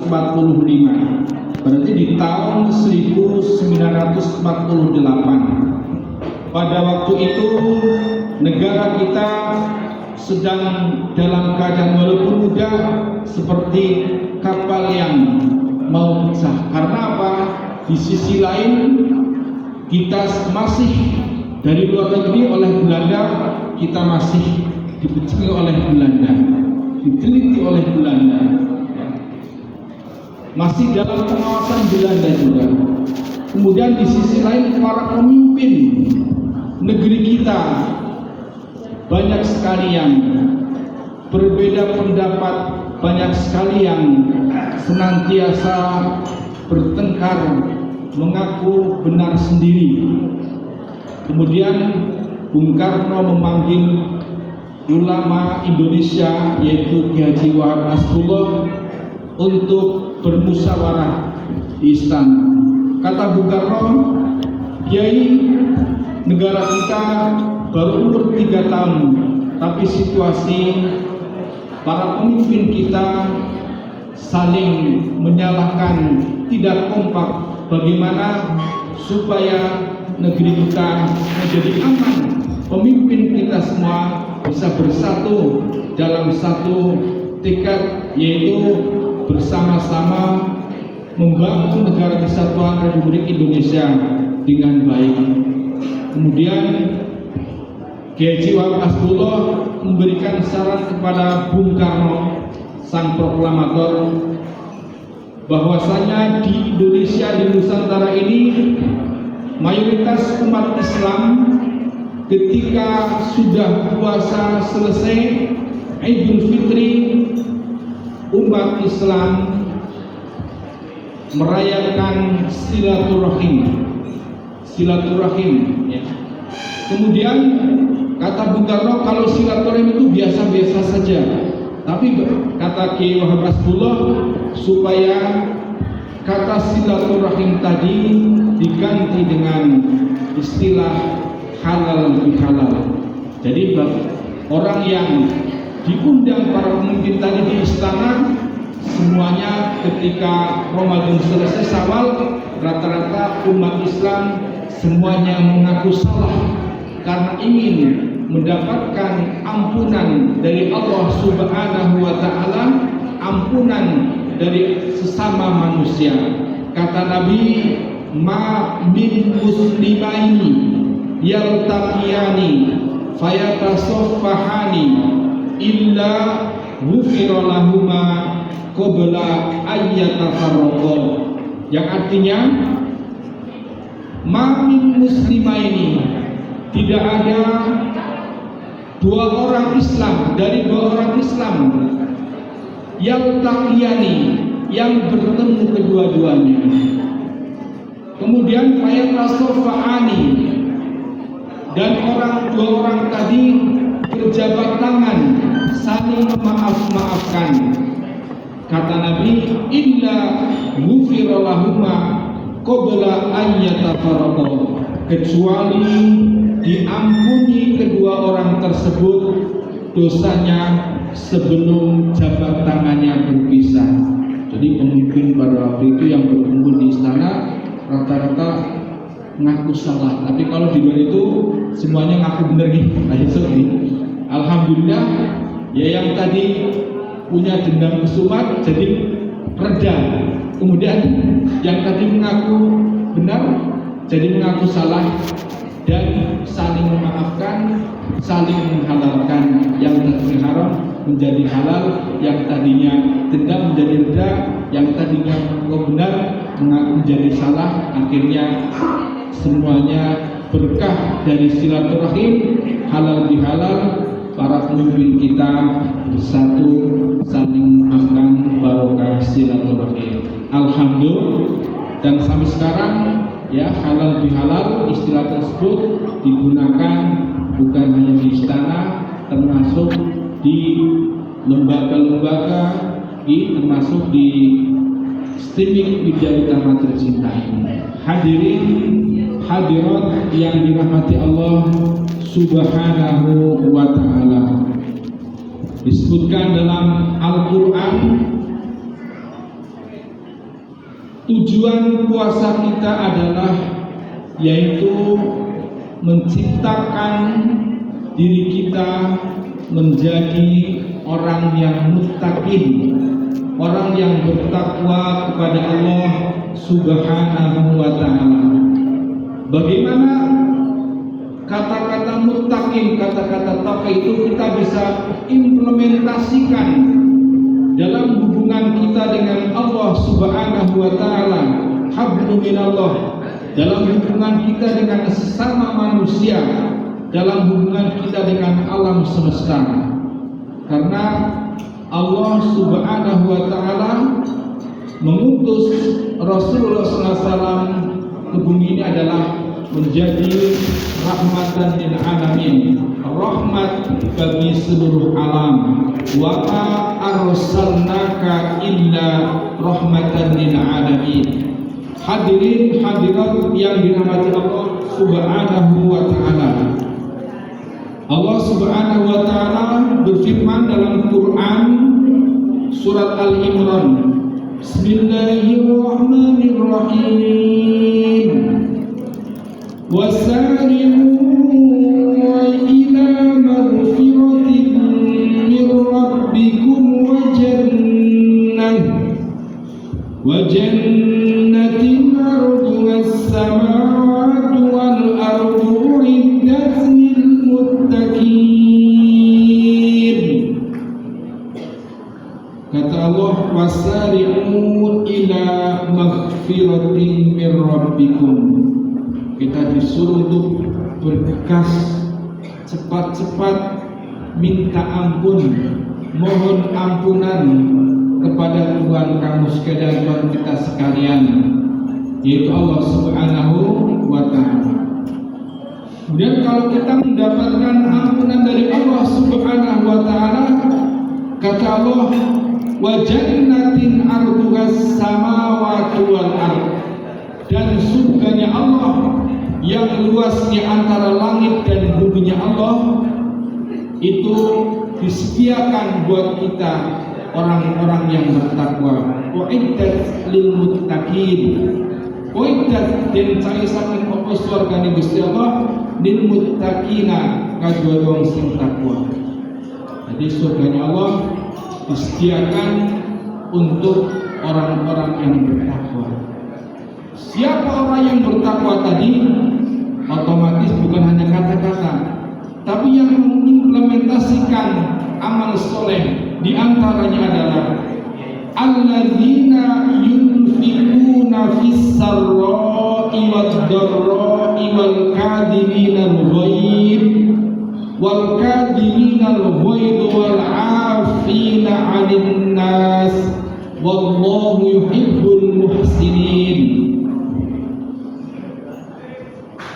berarti di tahun 1948. Pada waktu itu negara kita sedang dalam keadaan walaupun muda seperti kapal yang mau pecah. Karena apa? Di sisi lain kita masih dari luar negeri oleh Belanda, kita masih dipecingi oleh Belanda, diteliti oleh Belanda, masih dalam pengawasan Belanda juga. Kemudian di sisi lain para pemimpin negeri kita banyak sekali yang berbeda pendapat, banyak sekali yang senantiasa bertengkar, mengaku benar sendiri. Kemudian Bung Karno memanggil ulama Indonesia yaitu Ki Haji Wahab Nasrullah untuk bermusyawarah di istana. Kata Bung Karno, Kiai, negara kita baru umur 3 tahun, tapi situasi para pemimpin kita saling menyalahkan, tidak kompak. Bagaimana supaya negeri kita menjadi aman? Pemimpin kita semua bisa bersatu dalam satu tekad, yaitu bersama-sama membangun negara kesatuan Republik Indonesia dengan baik. Kemudian Kiai Haji Wahab Nasrullah memberikan syarat kepada Bung Karno, sang proklamator, bahwasanya di Indonesia, di Nusantara ini mayoritas umat Islam ketika sudah puasa selesai Idul Fitri, umat Islam merayakan silaturahim ya. Kemudian kata Bung Karno, kalau silaturahim itu biasa-biasa saja, tapi kata Kiai Wahab Nasrullah supaya kata silaturahim tadi diganti dengan istilah halal bihalal. Jadi orang yang diundang para pemimpin tadi di istana, semuanya ketika Ramadan selesai Syawal, rata-rata umat Islam semuanya mengaku salah karena ingin mendapatkan ampunan dari Allah Subhanahu wa Ta'ala, ampunan dari sesama manusia. Kata Nabi, ma min muslimaini yaltaqiyani fayatasaffahani illa ghufira lahuma qabla ayyatafarraqa, yang artinya ma min muslimaini, tidak ada dua orang Islam, dari dua orang Islam yaltaqiyani, yang bertemu kedua-duanya. Kemudian fayatasafa'ani, dan dua orang tadi berjabat tangan saling memaaf-maafkan. Kata Nabi, illa ghufira lahuma qabla an yatafarraqa, kecuali diampuni kedua orang tersebut dosanya sebelum jabat tangannya berpisah. Jadi pemimpin pada waktu itu yang berkumpul di istana rata-rata ngaku salah, tapi kalau di luar itu semuanya ngaku benar nih. Alhamdulillah ya, yang tadi punya dendam kesumat jadi reda. Kemudian yang tadi mengaku benar jadi mengaku salah, dan saling memaafkan, saling menghalalkan. Yang tadinya haram menjadi halal, yang tadinya dendam menjadi reda, yang tadinya benar mengaku menjadi salah. Akhirnya semuanya berkah dari silaturahim, halal bihalal, para pemimpin kita bersatu saling memaafkan, barokah silaturahim. Alhamdulillah, dan sampai sekarang ya halal bihalal istilah tersebut digunakan bukan hanya di istana, termasuk di lembaga-lembaga, termasuk di streaming media utama tercinta ini. Hadirin hadirat yang dirahmati Allah Subhanahu wa Ta'ala, disebutkan dalam Al-Quran Tujuan puasa kita adalah yaitu menciptakan diri kita menjadi orang yang muttaqin, orang yang bertakwa kepada Allah Subhanahu wa ta'ala. Bagaimana kata-kata muttaqin, kata-kata taqwa itu kita bisa implementasikan dalam hubungan kita dengan Allah Subhanahu wa ta'ala, hablum minallah, dalam hubungan kita dengan sesama manusia, dalam hubungan kita dengan alam semesta. Karena Allah Subhanahu wa ta'ala mengutus Rasulullah SAW ke bumi ini adalah menjadi rahmatan lil alamin, rahmat bagi seluruh alam. Wa ma arsalnaka illa rahmatan lil alamin. Hadirin hadirat yang dirahmati Allah Subhanahu wa ta'ala. Allah Subhanahu wa ta'ala berfirman dalam Quran surat Al-Imran, Bismillahirrahmanirrahim. Wasari'u ila maghfiratin min rabbikum wa jannatin arduha as-samawati wal ardu uiddat lil muttaqin. Kata Allah, wasari'u ila maghfiratin min rabbikum. Kita disuruh untuk bergegas cepat-cepat minta ampun, mohon ampunan kepada Tuhan kamu sekalian, Tuhan kita sekalian, yaitu Allah Subhanahu wa ta'ala. Kemudian kalau kita mendapatkan ampunan dari Allah Subhanahu wa ta'ala, kata Allah, wa jannatin arduhas samawati wal ardh, dan surganya Allah yang luasnya antara langit dan buminya Allah itu disediakan buat kita orang-orang yang bertakwa. Uiddat lil muttaqin. Uiddat den cari saking apa surgane Gusti Allah lil muttaqina kadua wong sing takwa. Jadi surganya Allah disediakan untuk orang-orang yang bertakwa. Siapa orang yang bertakwa tadi? Otomatis bukan hanya kata-kata, tapi yang mengimplementasikan amal soleh. Di antaranya adalah alladzina yunfiquna fis sarra'i wad dharra'i wal kadhimina al-ghaidh wal 'afina 'anil nas wallahu yuhibbul muhsinin.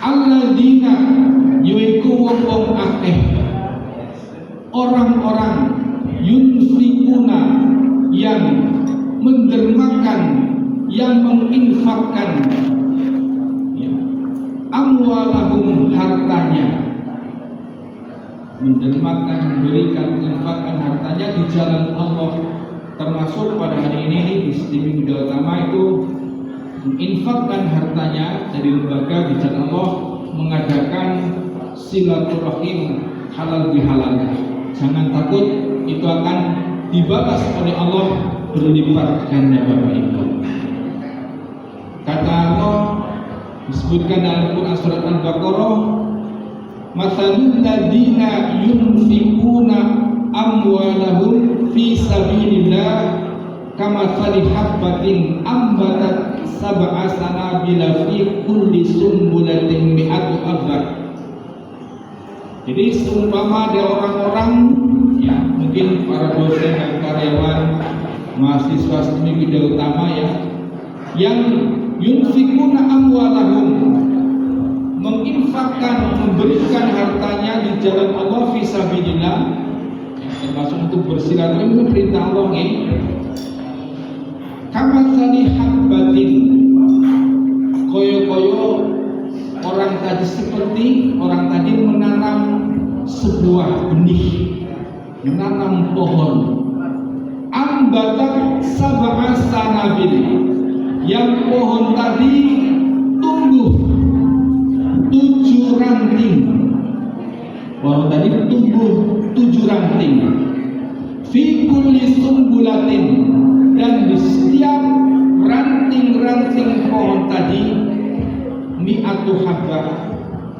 Alladzina yaiku wong akeh, orang-orang yunfikuna yang mendermakan, yang menginfakkan amwalahum, hartanya, mendermakan, memberikan, menginfakkan hartanya di jalan Allah. Termasuk pada hari ini di minggu utama itu menginfakkan hartanya dari lembaga di jalan Allah, mengadakan silaturahim halal bihalal. Jangan takut, itu akan dibalas oleh Allah berlipat ganda Bapak Ibu. Kata Allah disebutkan dalam Quran surat Al-Baqarah, mathalul ladzina yunfiquna amwalahum fi sabilillah kamathali habbatin ambatat sab'a sanabila fi kulli sumbulatin mi'atu habba. Jadi seumpama ada orang-orang, ya mungkin para dosen dan karyawan, mahasiswa studi Widya Utama ya, yang yunfikuna amwalahum, menginfakkan, memberikan hartanya di jalan Allah fisabilillah, termasuk untuk bersilaturahmi, itu perintah Allah nih. Kamatsali habbatin, koyo-koyo orang tadi, seperti orang tadi menanam sebuah benih, menanam pohon, ambatat sab'a sanabil, yang tadi tumbuh 7 ranting. Pohon tadi tumbuh 7 ranting. Fi kulli sumbulatin, dan di setiap ranting-ranting pohon tadi mi'atu habbah,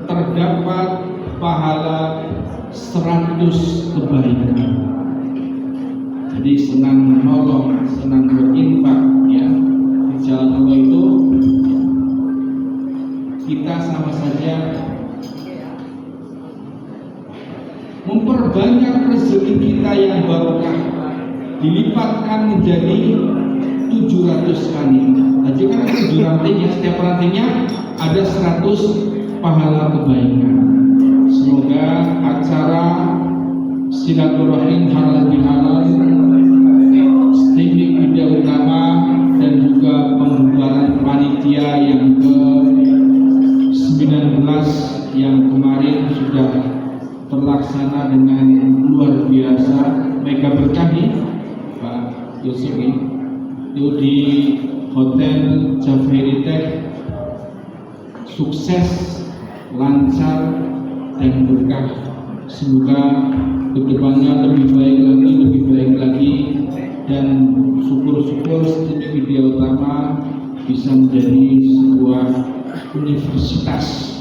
terdapat pahala 100 kebaikan. Jadi senang menolong, senang berinfak ya di jalan Allah itu, kita sama saja memperbanyak rezeki kita yang barokah, dilipatkan menjadi 700 kali. Tadi kan 7 ranting ya, setiap rantingnya ada 100 pahala kebaikan. Semoga acara silaturahim halal bihalal, teknik media utama, dan juga pembubaran panitia yang ke-19 yang kemarin sudah terlaksana dengan luar biasa, mega berkah Pak Yusuf itu di Hotel Javeritek, sukses, lancar, dan berkah. Semoga kedepannya lebih baik lagi, dan syukur-syukur studi media utama bisa menjadi sebuah universitas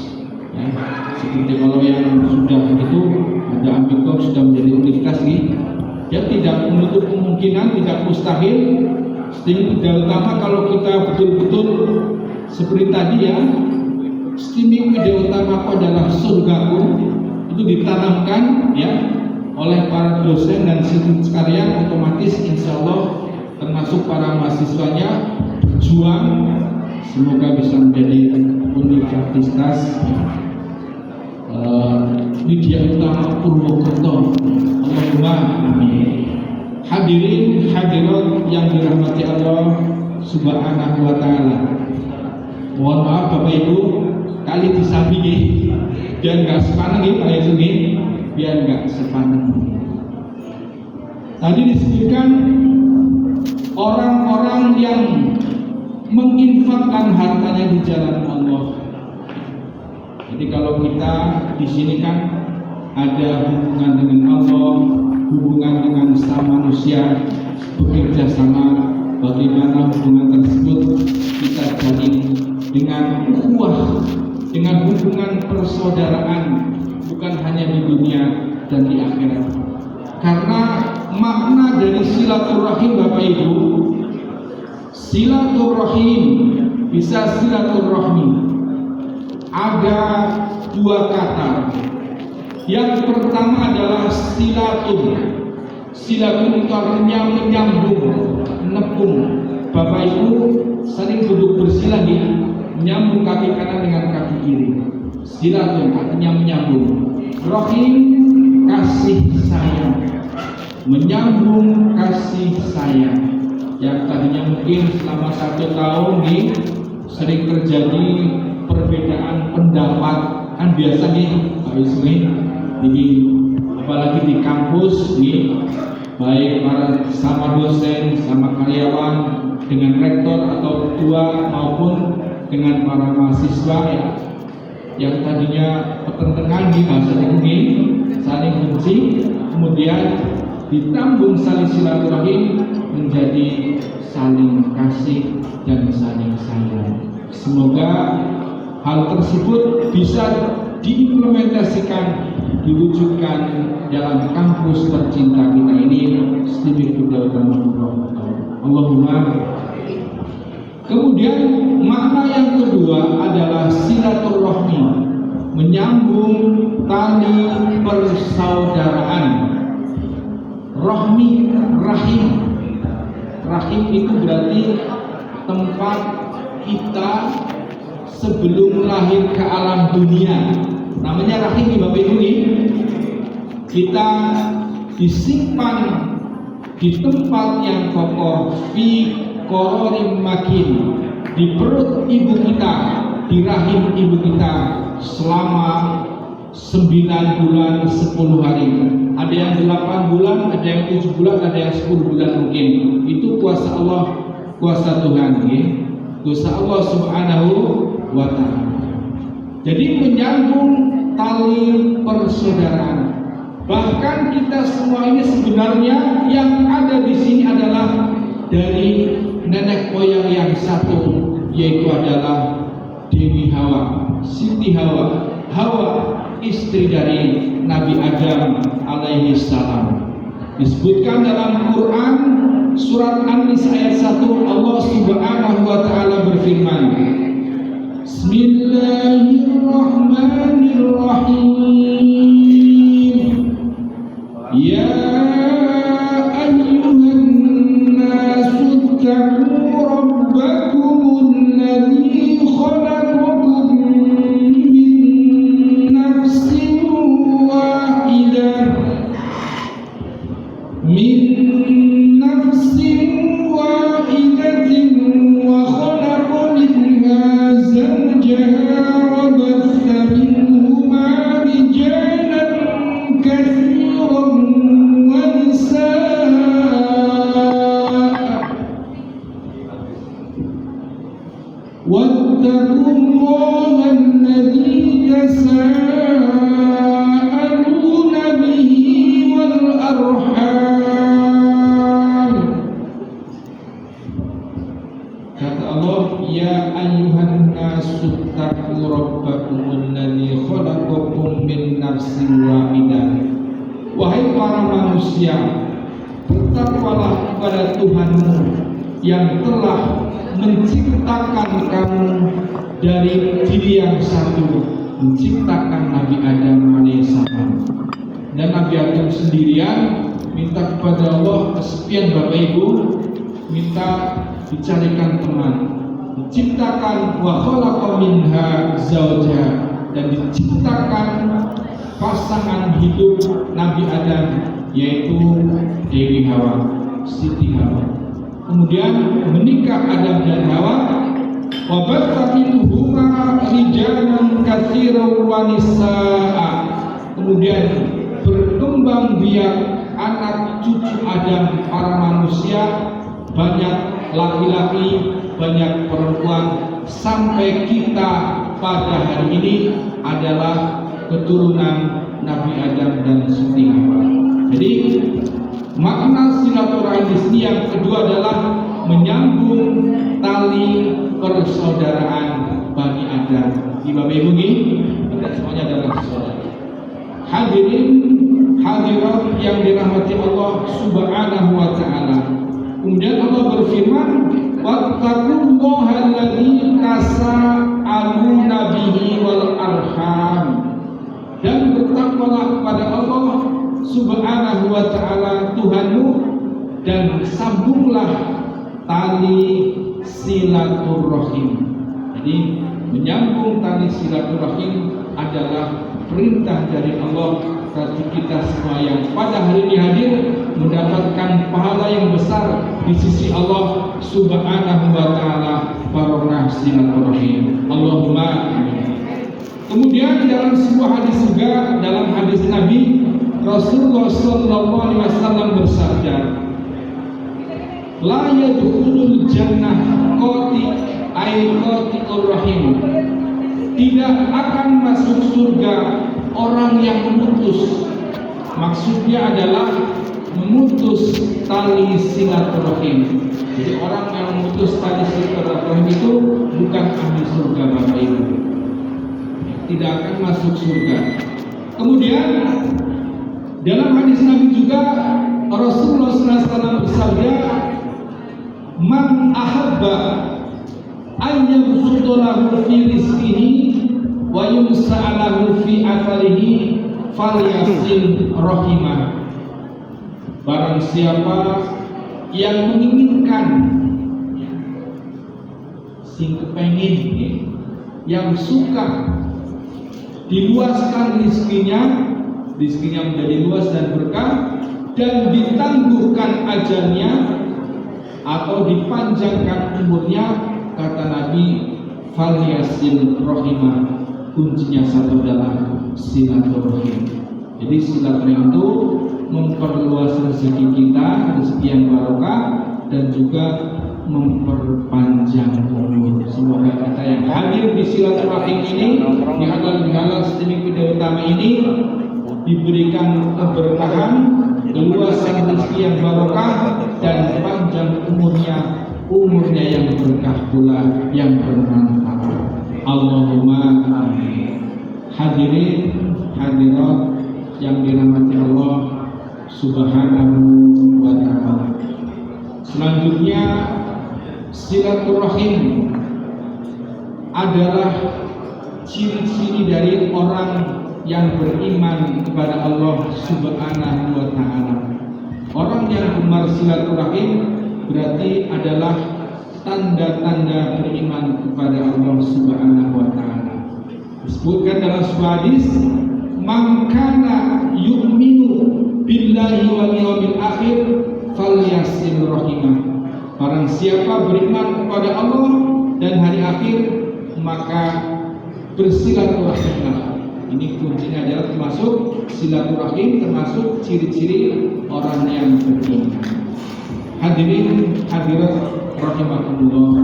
ya. Seperti kalau yang sudah itu ada Amikom sudah menjadi universitas nih ya, tidak menutup kemungkinan, tidak mustahil studi media utama kalau kita betul-betul seperti tadi ya, studi media utama adalah surgaku, itu ditanamkan ya oleh para dosen dan siswa sekalian, otomatis insya Allah termasuk para mahasiswanya berjuang, semoga bisa menjadi universitas media utama Purwokerto. Allahumma amin. Hadirin hadirat yang dirahmati Allah Subhanahu wa taala. Mohon maaf Bapak Ibu, kali disampingi biar nggak sepanen nih Pak Yesus nih, biar nggak sepanen. Tadi disebutkan orang-orang yang menginfakkan hartanya di jalan Allah. Jadi kalau kita di sini kan ada hubungan dengan Allah, hubungan dengan sesama manusia, bekerja sama, bagaimana hubungan tersebut kita jalin dengan ukhuwah, dengan hubungan persaudaraan, bukan hanya di dunia dan di akhirat. Karena makna dari silaturahim Bapak Ibu, silaturahim bisa silaturahmi, ada 2 kata. Yang pertama adalah silatun. Silatun itu artinya menyambung, nepung. Bapak Ibu sering duduk bersila nih, menyambung kaki kanan dengan kaki kiri. Silatun artinya menyambung. Rahim, kasih sayang, menyambung kasih sayang. Yang tadinya mungkin selama 1 tahun nih sering terjadi perbedaan pendapat, kan biasa nih Pak Ismi, ini apalagi di kampus nih, baik para sama dosen, sama karyawan, dengan rektor atau ketua maupun dengan para mahasiswa ya, yang tadinya pertentangan di bahasa ini saling benci, kemudian ditambung saling silaturahim menjadi saling kasih dan saling sayang. Semoga hal tersebut bisa diimplementasikan, diwujudkan dalam kampus tercinta kita ini, Studi Media Utama Purwokerto. Allahumma. Kemudian makna yang kedua adalah silaturahmi, menyambung tali persaudaraan. Rahmi, rahim. Rahim itu berarti tempat kita sebelum lahir ke alam dunia. Namanya rahim Bapak Ibu nih. Kita disimpan di tempat yang kokoh, fi qororim makin, di perut ibu kita, di rahim ibu kita selama 9 bulan 10 hari. Ada yang 8 bulan, ada yang 7 bulan, ada yang 10 bulan mungkin. Itu kuasa Allah, kuasa Tuhan. dosa Allah Subhanahu wa Ta'ala. Jadi menyambung tali persaudaraan. Bahkan kita semua ini sebenarnya yang ada di sini adalah dari nenek moyang yang satu, yaitu adalah Dewi Hawa, Siti Hawa, Hawa istri dari Nabi Adam alaihi salam. Disebutkan dalam Quran surat An-Nisa ayat 1, Allah Subhanahu wa Ta'ala berfirman, Bismillahirrahmanirrahim. Ya ayyuhan nasu taqu rabbakumul ladzi khalaqakum min nafsin wahidah wa khalaqa minha zawjaha wa batha minhuma rijalan katsiran wa nisaa wattaqullaha alladzi tasaaluna bihi wal arham. Kata Allah, ya ayyuhan nasu taqu rabbakumul ladzi khalaqakum min nafsin wahidah. Wahai para manusia, bertakwalah kepada Tuhanmu yang telah menciptakan kamu dari diri yang satu, menciptakan Nabi Adam alaihissalam. Dan Nabi Adam sendirian minta kepada Allah kesepian Bapak Ibu, minta dicarikan teman, diciptakan wa khalaqa minha zawjaha, dan diciptakan pasangan hidup Nabi Adam, yaitu Dewi Hawa, Siti Hawa. Kemudian menikah Adam dan Hawa, wa batha minhuma rijalan katsiran wa nisaa. Kemudian berkembang biak anak cucu Adam, para manusia, banyak laki-laki, banyak perempuan, sampai kita pada hari ini adalah keturunan Nabi Adam dan Siti Hawa. Jadi makna silaturahim di sini yang kedua adalah menyambung tali persaudaraan Bani Adam. Di Bapak Ibu kita semuanya adalah saudara. Hadirin hadirat yang dirahmati Allah Subhanahu wa Ta'ala. Kemudian Allah berfirman, wattaqullaha alladzi tasaaluna bihi wal arham. Dan bertakwalah kepada Allah Subhanahu wa Ta'ala Tuhanmu, dan sambunglah tali silaturahim. Jadi menyambung tali silaturahim adalah perintah dari Allah bagi kita semua yang pada hari ini hadir, mendapatkan pahala yang besar di sisi Allah Subhanahu wa Ta'ala barokah silaturahim. Allahumma amin. Kemudian dalam sebuah hadis juga, dalam hadis Nabi Rasulullah sallallahu alaihi wasallam bersabda, la yadkhulul jannah qati'ur rahim. Tidak akan masuk surga orang yang memutus. Maksudnya adalah memutus tali silaturahim. Jadi orang yang memutus tali silaturahim itu bukan ahli surga Bapak Ibu. Tidak akan masuk surga. Kemudian dalam hadis Nabi juga Rasulullah SAW bersabda, man ahabba an yabsutulahu fi rizqihi wa yumsa'alahu fi atharihi falyasil rahimah. Barang siapa yang menginginkan, sing kepengin, yang suka diluaskan rizkinya menjadi luas dan berkah, dan ditangguhkan ajalnya atau dipanjangkan umurnya, kata Nabi, falyasil rahimah. Kuncinya satu adalah silaturahim. Jadi silaturahim itu memperluas rezeki kita, rezeki yang barokah, dan juga memperpanjang umur. silaturahim ini di halal sedemikian utama ini diberikan keberkahan, keluasan rezeki yang barokah dan panjang umurnya yang berkah pula yang bermanfaat. Allahumma amin. Hadirin hadirat yang dirahmati Allah Subhanahu wa ta'ala. Selanjutnya, silaturahim adalah ciri-ciri dari orang yang beriman kepada Allah Subhanahu wa ta'ala. Orang yang gemar silaturahim berarti adalah tanda-tanda beriman kepada Allah Subhanahu wa ta'ala. Disebutkan dalam sebuah hadis, "Man kana yu'minu billahi wal yawmil akhir falyasil rahimah." Barang siapa beriman kepada Allah dan hari akhir, maka bersilaturahimlah. Ini kuncinya adalah termasuk silaturahim, termasuk ciri-ciri orang yang beriman. Hadirin hadirat rahimakumullah.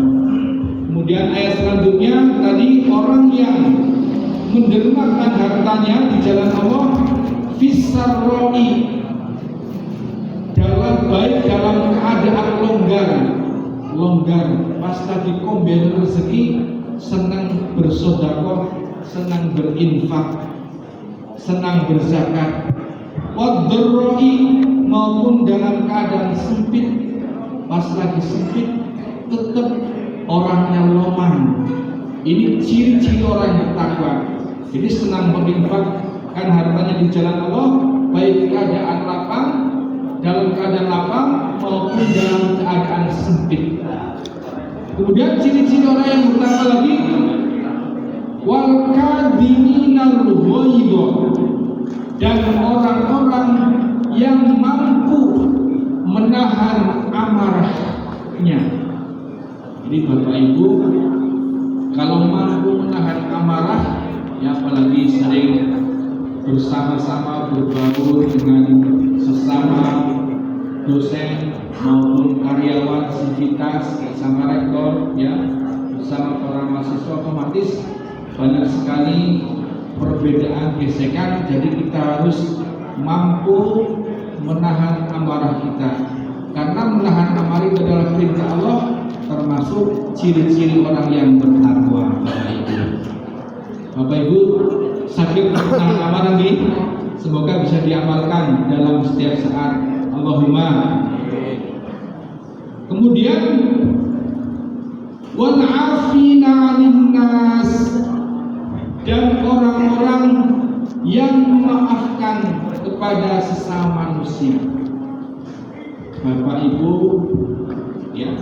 Kemudian ayat selanjutnya tadi, orang yang mendermakan hartanya di jalan Allah fisarroi, dalam keadaan longgar pas lagi kombel rezeki, senang bersedekah, senang berinfak, senang berzakat. Wadroi, maupun dalam keadaan sempit, pas lagi sempit tetap orangnya loman. Ini ciri-ciri orang yang bertakwa. Jadi senang berinfakkan hartanya di jalan Allah, baik keadaan lapang, dalam keadaan lapang maupun dalam keadaan sempit. Kemudian ciri-ciri orang yang bertakwa lagi, wal kadhiminal ghaidha, dan orang-orang yang mampu menahan amarahnya. Jadi Bapak Ibu, kalau mampu menahan amarah, ya apalagi sering bersama-sama berbaur dengan sesama dosen maupun karyawan sivitas sama rektor, ya bersama para mahasiswa, otomatis banyak sekali perbedaan gesekan. Jadi kita harus mampu menahan amarah kita, karena menahan amarah itu adalah perintah Allah, termasuk ciri-ciri orang yang bertakwa. Bapak Ibu, sakit menahan amarah ini semoga bisa diamalkan dalam setiap saat. Allahumma. Kemudian wal afina 'anil nas, dan orang-orang yang memaafkan kepada sesama manusia. Bapak Ibu, ya,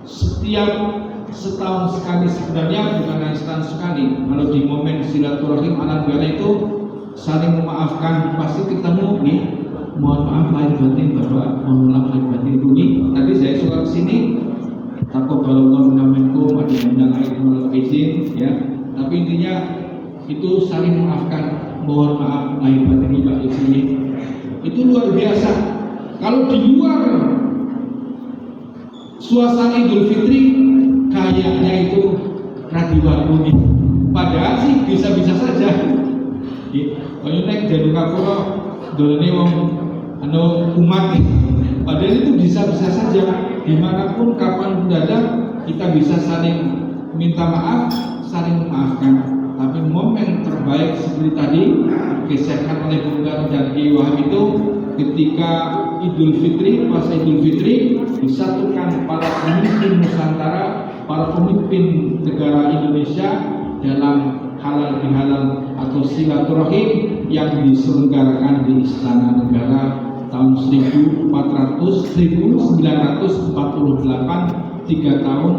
setiap setahun sekali, sebenarnya bukan hanya setahun sekali, kalau di momen silaturahim alhamdulillah itu saling memaafkan, pasti ketemu nih, mohon maaf lahir batin Bapak, mohon maaf lahir batin Duni. Tadi saya suka kesini, taqabbalallahu minna minkum, ada yang undang aidul izin, ya. Tapi intinya itu saling memaafkan, mohon maaf lahir batin Bapak di sini. Itu luar biasa. Kalau di luar suasana Idul Fitri, kayaknya itu radiwaluni. Padahal sih bisa-bisa saja. Kalau naik jalur kapura, dolane wong umat, padahal itu bisa-bisa saja. Dimanapun, kapan ada, kita bisa saling minta maaf, saling memaafkan. Tapi momen terbaik seperti tadi digeserkan oleh Bung Karno dan Kiai Wahab itu ketika Idul Fitri, pas Idul Fitri disatukan para pemimpin Nusantara, para pemimpin negara Indonesia dalam halal bihalal atau silaturahim yang diselenggarakan di Istana Negara tahun 1948, 3 tahun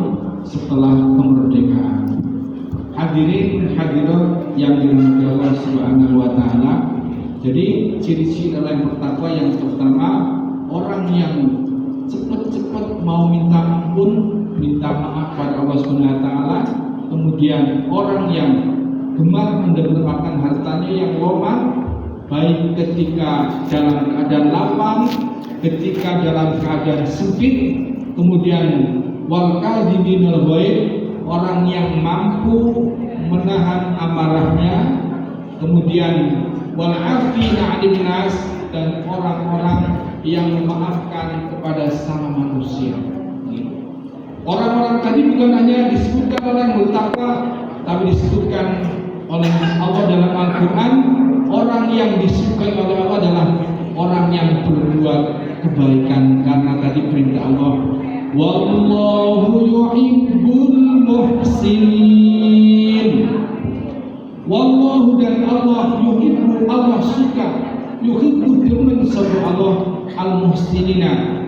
setelah kemerdekaan. Hadirin hadirat yang dirahmati Allah Subhanahu wa ta'ala. Jadi ciri-ciri orang yang bertakwa yang pertama, orang yang cepat-cepat mau minta ampun, minta maaf pada Allah Subhanahu wa ta'ala. Kemudian orang yang gemar mendermakan hartanya, yang loman, baik ketika dalam keadaan lapang, ketika dalam keadaan sempit. Kemudian wal kadhiminal ghaidh, orang yang mampu menahan amarahnya, kemudian wal afina 'anil nas, dan orang-orang yang memaafkan kepada sama manusia. Orang-orang tadi bukan hanya disebutkan orang bertakwa, tapi disebutkan oleh Allah dalam Al-Quran, orang yang disukai oleh Allah adalah orang yang berbuat kebaikan, karena tadi perintah Allah, wallahu yuhibbul muhsinin. Wallahu, dan Allah, yuhibbu, Allah suka, yuhibbu demen sama Allah, al-muhsinina,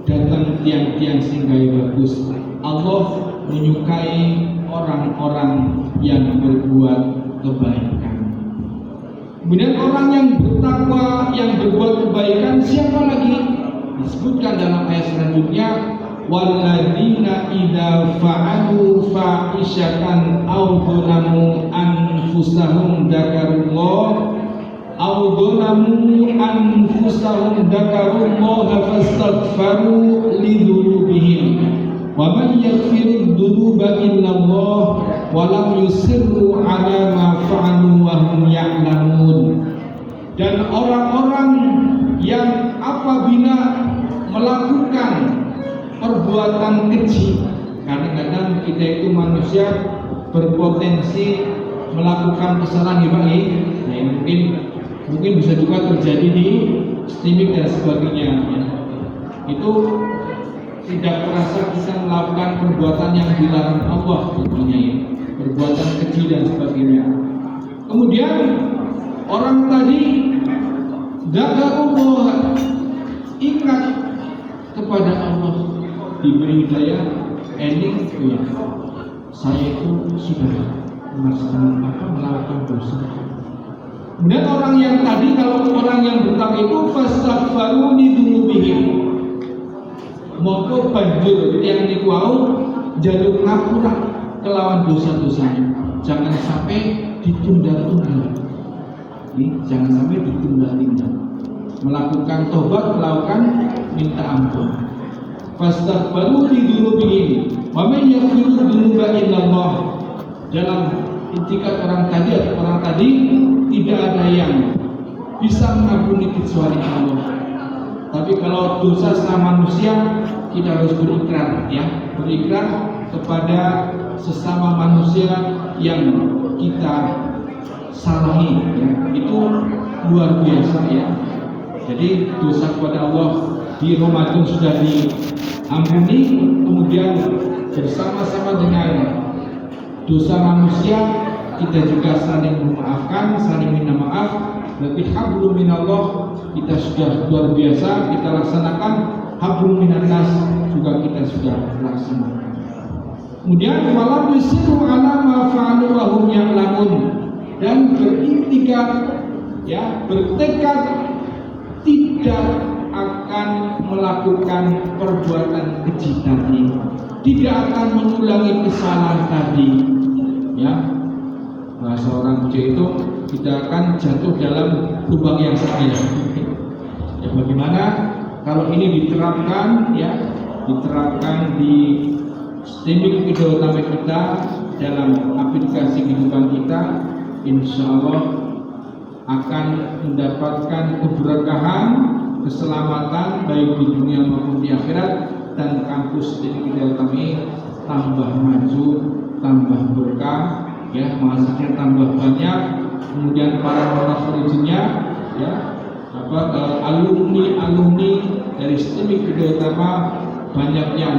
datang tiang-tiang singgai bagus. Allah menyukai orang-orang yang berbuat kebaikan. Kemudian orang yang bertakwa, yang berbuat kebaikan, siapa lagi? Disebutkan dalam ayat selanjutnya, walladzina idza fa'alu fa'ishatan aw dzalamu anfusahum dzakarullah fastaghfaru lidzunubihim wa man yaghfiru dzunuba illallah wa lam yusirru ala ma fa'alu wa hum ya'lamun. Dan orang-orang yang apabila melakukan perbuatan keji, kadang-kadang kita itu manusia berpotensi melakukan kesalahan, nah ini mungkin bisa juga terjadi di streaming dan sebagainya ya. Itu tidak terasa bisa melakukan perbuatan yang dilarang Allah tentunya ya, perbuatan keji dan sebagainya. Kemudian orang tadi dzakarullah, ingat kepada Allah, diberi hidayah, ending itu ya, saya itu sudah melakukan dosa. Kemudian orang yang tadi, kalau orang yang bertakwa itu fastaghfaru lidzunubihim, moko banjur yang niku jalur ngapura kelawan dosa-dosanya. Jangan sampai ditunda-tunda. Jangan sampai ditunda-tunda. Melakukan tobat, melakukan minta ampun. Fastaghfaru lidzunubihim wa man yaghfiru dzunuba illallah. Dalam intikat orang tadi tidak ada yang bisa mengampuni kecuali Allah. Tapi kalau dosa sama manusia, kita harus berikrar ya, berikrar kepada sesama manusia yang kita salahi ya. Itu luar biasa ya. Jadi dosa kepada Allah di Ramadan sudah diampuni, kemudian bersama-sama dengan dosa manusia kita juga saling memaafkan, saling minta maaf. Berarti hablum minallah kita sudah luar biasa kita laksanakan, hablum minannas juga kita sudah laksanakan. Kemudian walam yusiru ala ma fa'alu wa hum ya'lamun, dan berintikad ya, bertekad tidak akan melakukan perbuatan keji tadi, tidak akan mengulangi kesalahan tadi ya. Bahasa orang Jawa itu tidak akan jatuh dalam lubang yang sama ya. Bagaimana kalau ini diterapkan ya, diterapkan di sistemik kedaulatan kita dalam aplikasi kehidupan kita, insya Allah akan mendapatkan keberkahan, keselamatan baik di dunia maupun di akhirat, dan kampus sistemik kedaulatan ini tambah maju, tambah berkah ya, mahasiswanya tambah banyak, kemudian para murid-muridnya ya, alumni dari sistemik kedaulatan banyak yang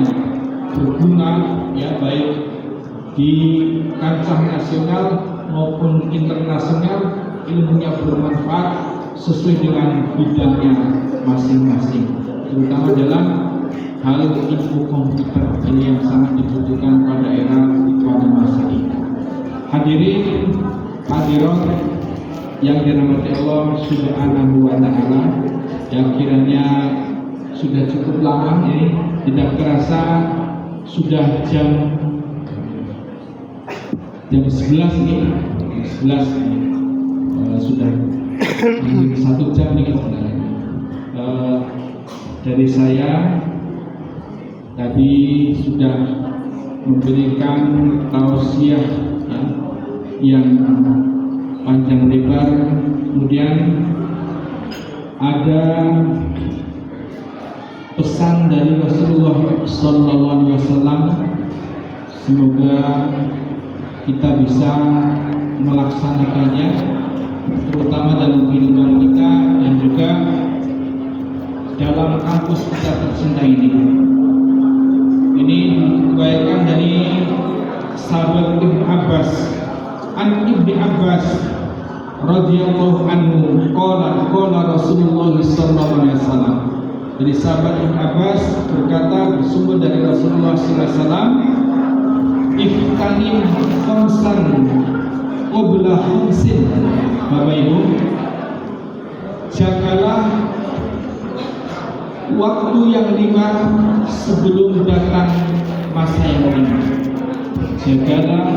berguna ya, baik di kancah nasional maupun internasional, ilmunya bermanfaat sesuai dengan bidangnya masing-masing, terutama dalam hal info komputer ini yang sangat dibutuhkan pada era pada masa ini. Hadirin hadirat yang dirahmati Allah Subhanahu wa taala, yang kiranya sudah cukup lama ini, tidak terasa sudah jam 11 nih, 11 sudah 1 jam nih sebenarnya. Dari saya tadi sudah memberikan tausiah ya, yang panjang lebar. Kemudian ada pesan dari Rasulullah SAW. Semoga kita bisa melaksanakannya, terutama dalam kehidupan kita dan juga dalam kampus kita tercinta ini. Ini diriwayatkan dari sahabat Ibnu Abbas, an Ibnu Abbas radhiyallahu anhu qala Rasulullah sallallahu alaihi wasallam. Dari sahabat Ibnu Abbas berkata, bersumber dari Rasulullah sallallahu alaihi wasallam, iftanim khamsan qabla khamsin. Bapak Ibu, jagalah waktu yang 5 sebelum datang masa yang 5. Jagalah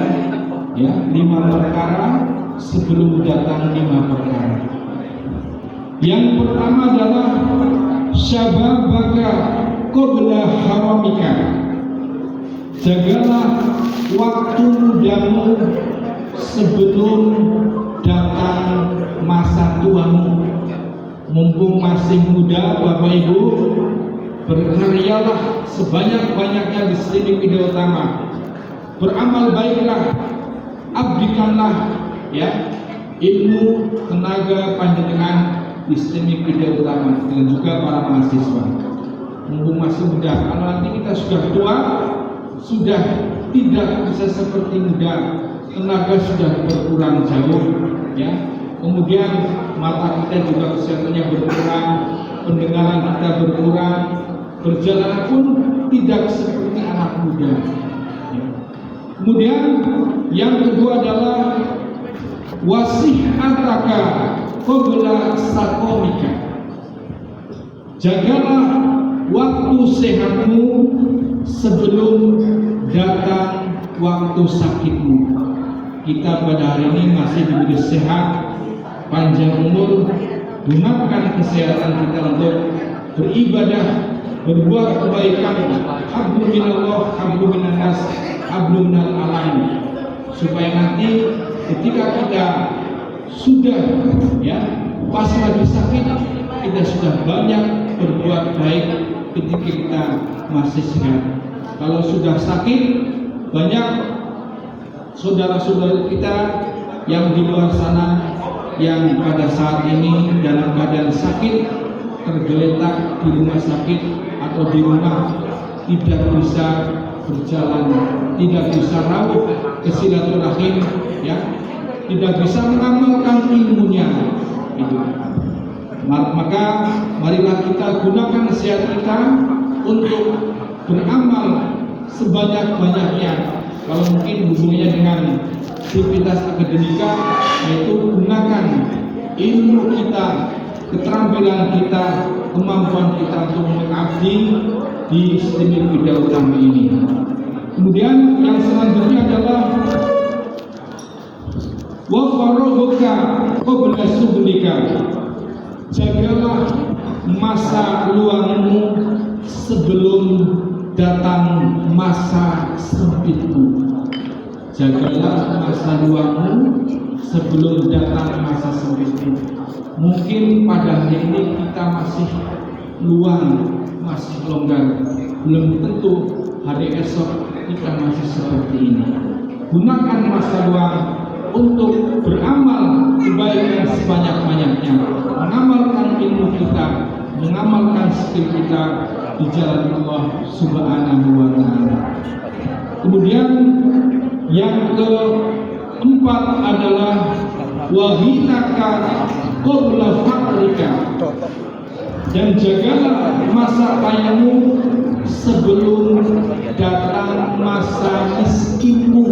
ya 5 perkara sebelum datang 5 perkara. Yang pertama adalah syababaka qabla haramika. Jagalah waktu mudamu sebelum datang masa tuamu. Mumpung masih muda, Bapak Ibu, berkaryalah sebanyak-banyaknya di sini ide utama. Beramal baiklah, abdikanlah ya ilmu, tenaga panjenengan di sini ide utama, dan juga para mahasiswa. Mumpung masih muda, kalau nanti kita sudah tua, sudah tidak bisa seperti muda, tenaga sudah berkurang jauh ya. Kemudian mata kita juga kesehatannya berkurang, pendengaran kita berkurang, berjalan pun tidak seperti anak muda. Kemudian yang kedua adalah wasihataka qabla saqamika. Jagalah waktu sehatmu sebelum datang waktu sakitmu. Kita pada hari ini masih diberi sehat, panjang umur. Gunakan kesehatan kita untuk beribadah, berbuat kebaikan. Hablum minallah, hablum minannas, hablum minal alam. Supaya nanti ketika kita sudah ya pas lagi sakit, kita sudah banyak berbuat baik ketika kita masih sehat. Kalau sudah sakit, banyak saudara-saudara kita yang di luar sana yang pada saat ini dalam keadaan sakit, tergeletak di rumah sakit atau di rumah, tidak bisa berjalan, tidak bisa rawuh ke silaturahim ya, tidak bisa mengamalkan ilmunya itu. Maka marilah kita gunakan sehat kita untuk beramal sebanyak-banyaknya. Kalau mungkin hubungannya dengan aktivitas akademika, yaitu gunakan ilmu kita, keterampilan kita, kemampuan kita untuk mengabdi di sistem Ida Utama ini. Kemudian yang selanjutnya adalah wa faraghuka qabla subulika. Jagalah masa luangmu sebelum datang masa sempitmu. Jagalah masa luangmu sebelum datang masa sempitmu. Mungkin pada hari ini kita masih luang, masih longgar, belum tentu hari esok kita masih seperti ini. Gunakan masa luang untuk beramal kebaikan sebanyak-banyaknya, mengamalkan ilmu kita, mengamalkan skill kita di jalan Allah Subhanahu wa Ta'ala. Kemudian yang keempat adalah wahinaka qabla faqrika. Dan jagalah masa kayamu sebelum datang masa miskinmu.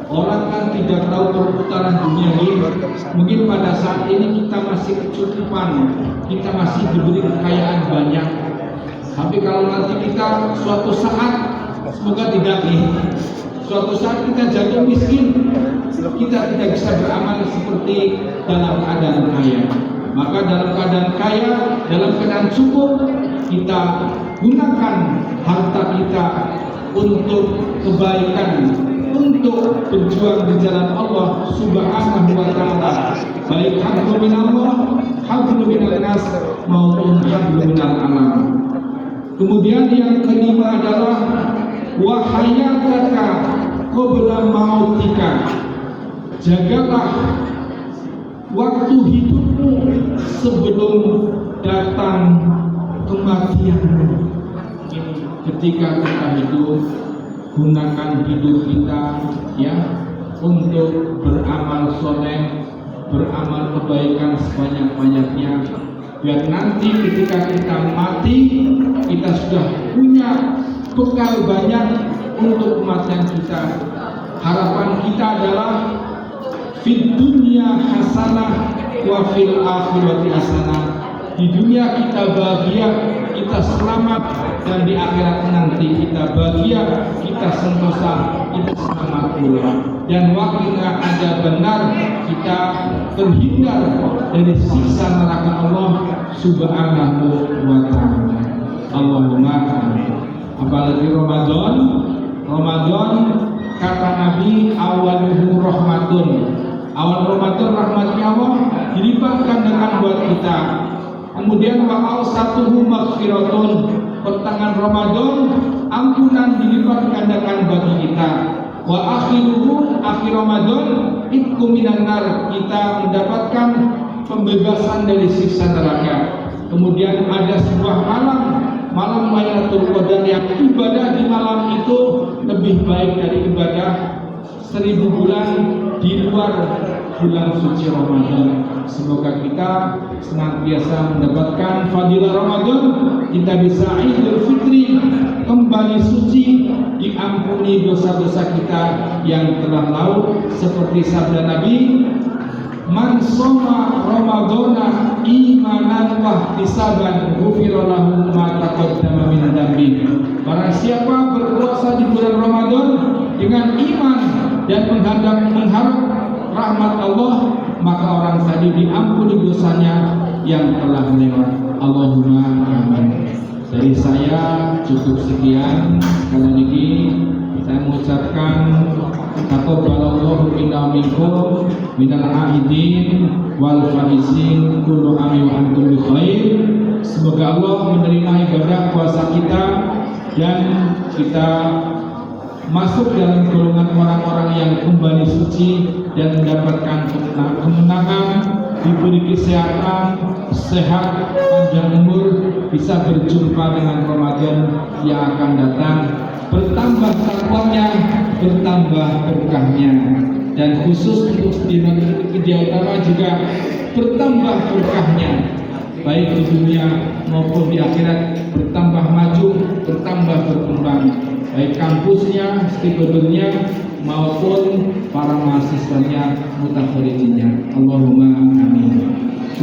Orang kan tidak tahu perputaran dunia ini. Mungkin pada saat ini kita masih kecukupan, kita masih diberi kekayaan banyak. Tapi kalau nanti kita suatu saat, semoga tidak nih, suatu saat kita jatuh miskin, kita tidak bisa beramal seperti dalam keadaan kaya. Maka dalam keadaan kaya, dalam keadaan cukup, kita gunakan harta kita untuk kebaikan, untuk berjuang di jalan Allah Subhanahu wa taala, baik hablum minallah, hablum minan nas maupun hablum minal alam. Kemudian yang kelima adalah wahayataka qabla mautika. Jagalah waktu hidupmu sebelum datang kematianmu. Ketika kita hidup, gunakan hidup kita ya untuk beramal soleh, beramal kebaikan sebanyak-banyaknya, biar nanti ketika kita mati kita sudah punya bekal banyak untuk kematian kita. Harapan kita adalah fid dunya hasanah wa fil akhirati hasanah. Di dunia kita bahagia, kita selamat, dan di akhirat nanti kita bahagia, kita sentosa, kita selamat pula. Dan waktunya ada benar, kita terhindar dari siksa neraka Allah Subhanahu wa taala. Allahumma amin. Apalagi Ramadan, kata Nabi, awaluhu rahmatun. Awal Ramadan rahmatnya Allah dilimpahkan dengan buat kita. Kemudian wa awsatuhu maghfiratun. Pertengahan Ramadan ampunan dilipat gandakan bagi kita. Wa akhiruhu, akhir Ramadan itqu minan nar. Kita mendapatkan pembebasan dari siksa neraka. Kemudian ada sebuah malam Lailatul Qadar, yang ibadah di malam itu lebih baik dari ibadah 1000 bulan di luar bulan suci Ramadan. Semoga kita senantiasa mendapatkan fadilah Ramadan, kita bisa Idul Fitri kembali suci, diampuni dosa-dosa kita yang telah lalu, seperti sabda Nabi, man shoma ramadhana imanan wa ihtisaban ghufira lahu ma taqaddama min dhanbi. Barang siapa berpuasa di bulan Ramadan dengan iman dan mengharap rahmat Allah, maka orang tadi diampuni dosanya yang telah lewat. Allahumma amin. Dari saya cukup sekian. Sekali lagi saya mengucapkan taqabbalallahu minna minkum minal aidin wal faizin kullu amin wa antum bi khair. Semoga Allah menerima ibadah puasa kita dan kita masuk dalam golongan orang-orang yang kembali suci dan mendapatkan kemenangan, diberi kesehatan, sehat, panjang umur, bisa berjumpa dengan Ramadan yang akan datang, bertambah takwanya, bertambah berkahnya, dan khusus untuk Media Utama juga bertambah berkahnya, baik di dunia maupun di akhirat, bertambah maju, bertambah berkembang, baik kampusnya, stakeholdernya maupun para mahasiswanya, mutakharijinya. Allahumma amin.